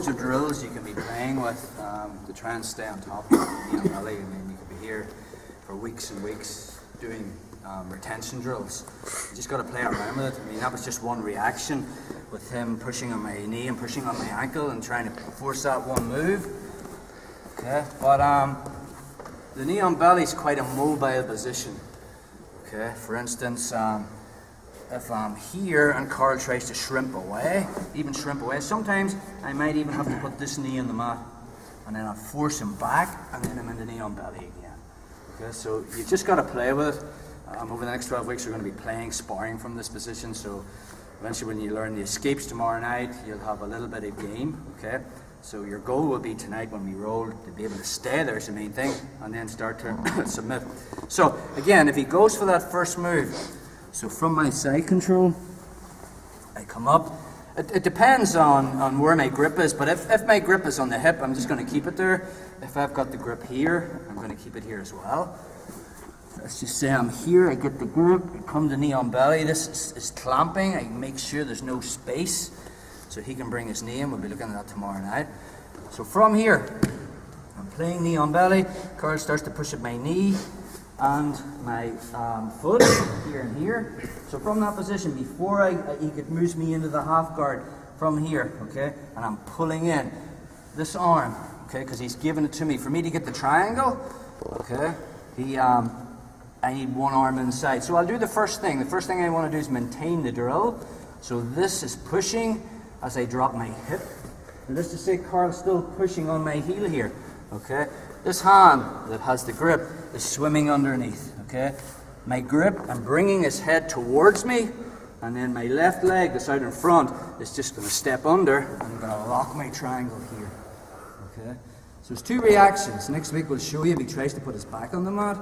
loads of drills you can be playing with to try and stay on top of the knee on belly. I mean, you could be here for weeks and weeks doing retention drills. You just got to play around with it. I mean, that was just one reaction with him pushing on my knee and pushing on my ankle and trying to force that one move. Okay, but the knee on belly is quite a mobile position. Okay, for instance, if I'm here and Carl tries to shrimp away, sometimes I might even have to put this knee on the mat and then I'll force him back and then I'm in the knee on belly again. Okay, so you just got to play with it. Over the next 12 weeks we're going to be playing, sparring from this position, so eventually when you learn the escapes tomorrow night, you'll have a little bit of game, okay? So your goal will be tonight when we roll to be able to stay there is the main thing, and then start to submit. So again, if he goes for that first move, so from my side control, I come up. It depends on where my grip is, but if my grip is on the hip, I'm just going to keep it there. If I've got the grip here, I'm going to keep it here as well. Let's just say I'm here, I get the grip, I come to knee on belly. This is clamping. I make sure there's no space so he can bring his knee in. We'll be looking at that tomorrow night. So from here, I'm playing knee on belly. Carl starts to push at my knee and my foot here and here. So from that position, before he could move me into the half guard from here, okay, and I'm pulling in this arm, okay, because he's giving it to me. For me to get the triangle, okay, I need one arm inside. So I'll do the first thing. The first thing I want to do is maintain the drill. So this is pushing as I drop my hip. And let's just say Carl's still pushing on my heel here. Okay? This hand that has the grip is swimming underneath. Okay? My grip, I'm bringing his head towards me, and then my left leg that's out in front is just going to step under, and I'm going to lock my triangle here. Okay? So there's two reactions. Next week we'll show you if he tries to put his back on the mat.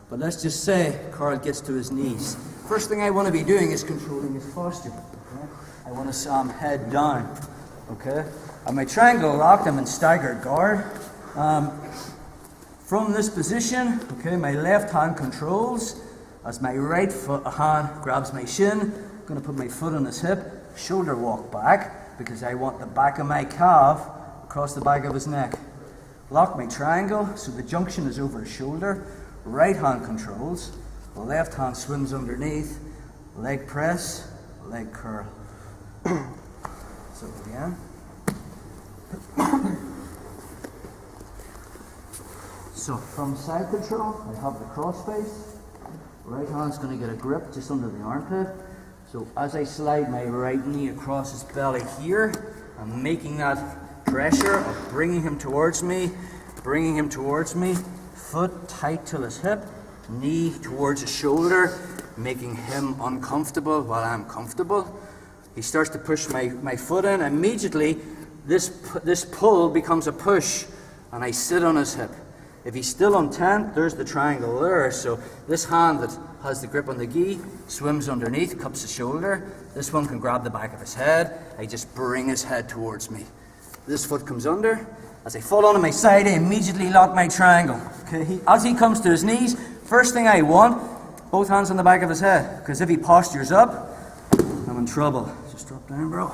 But let's just say Carl gets to his knees. First thing I want to be doing is controlling his posture. Okay? I want to head down. Okay? And my triangle locked, I'm in staggered guard. From this position, okay, my left hand controls as my right hand grabs my shin. I'm going to put my foot on his hip, shoulder walk back because I want the back of my calf across the back of his neck. Lock my triangle so the junction is over his shoulder. Right hand controls, the left hand swims underneath, leg press, leg curl. So again. So from side control, I have the cross face. Right hand's going to get a grip just under the armpit. So as I slide my right knee across his belly here, I'm making that pressure of bringing him towards me, foot tight to his hip, knee towards his shoulder, making him uncomfortable while I'm comfortable. He starts to push my foot in. Immediately, this pull becomes a push, and I sit on his hip. If he's still untent, there's the triangle there. So this hand that has the grip on the gi swims underneath, cups the shoulder. This one can grab the back of his head. I just bring his head towards me. This foot comes under. As I fall onto my side, I immediately lock my triangle. Okay, as he comes to his knees, first thing I want, both hands on the back of his head. Because if he postures up, I'm in trouble. Just drop down, bro.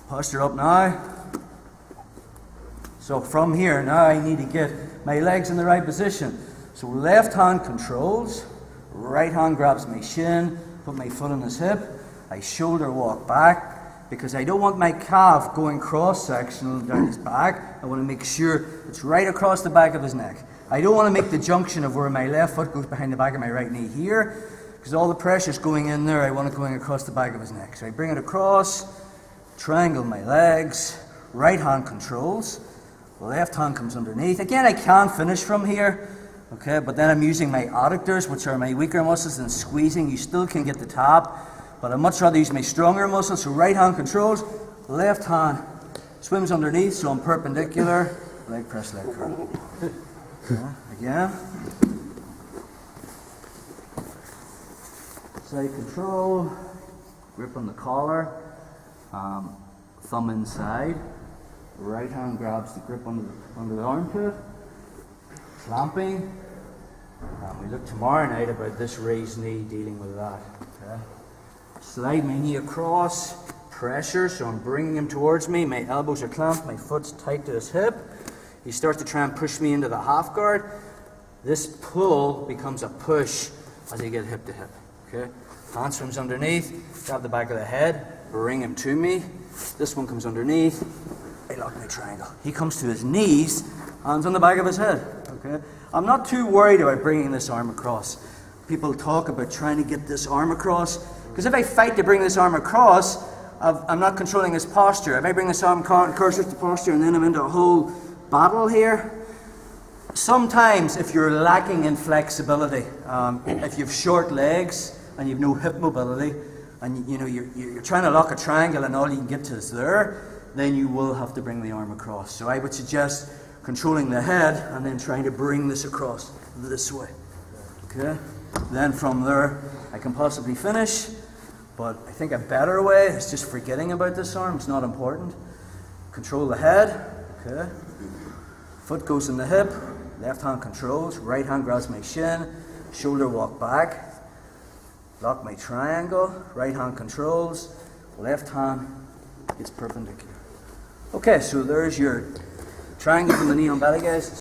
Posture up now. So from here, now I need to get my legs in the right position. So left hand controls, right hand grabs my shin, put my foot on his hip. I shoulder walk back. Because I don't want my calf going cross-sectional down his back. I want to make sure it's right across the back of his neck. I don't want to make the junction of where my left foot goes behind the back of my right knee here, because all the pressure's going in there. I want it going across the back of his neck. So I bring it across, triangle my legs, right hand controls, left hand comes underneath. Again, I can finish from here, okay, but then I'm using my adductors, which are my weaker muscles, and squeezing. You still can get the tap. But I'd much rather use my stronger muscles. So right hand controls, left hand swims underneath, so I'm perpendicular. Leg press, leg curl. Again. Side control, grip on the collar, thumb inside. Right hand grabs the grip under the armpit. Clamping. We look tomorrow night about this raised knee, dealing with that. Okay. Slide my knee across, pressure, so I'm bringing him towards me. My elbows are clamped, my foot's tight to his hip. He starts to try and push me into the half guard. This pull becomes a push as I get hip to hip. Okay? Hand swims underneath, grab the back of the head, bring him to me. This one comes underneath. I lock my triangle. He comes to his knees, hands on the back of his head. Okay? I'm not too worried about bringing this arm across. People talk about trying to get this arm across, because if I fight to bring this arm across, I'm not controlling his posture. If I bring this arm closer to posture and then I'm into a whole battle here, sometimes if you're lacking in flexibility, if you have short legs and you've no hip mobility, and you're trying to lock a triangle and all you can get to is there, then you will have to bring the arm across. So I would suggest controlling the head and then trying to bring this across this way. Okay? Then from there, I can possibly finish, but I think a better way is just forgetting about this arm. It's not important. Control the head. Okay? Foot goes in the hip. Left hand controls. Right hand grabs my shin. Shoulder walk back. Lock my triangle. Right hand controls. Left hand is perpendicular. Okay, so there's your triangle from the knee on belly, guys.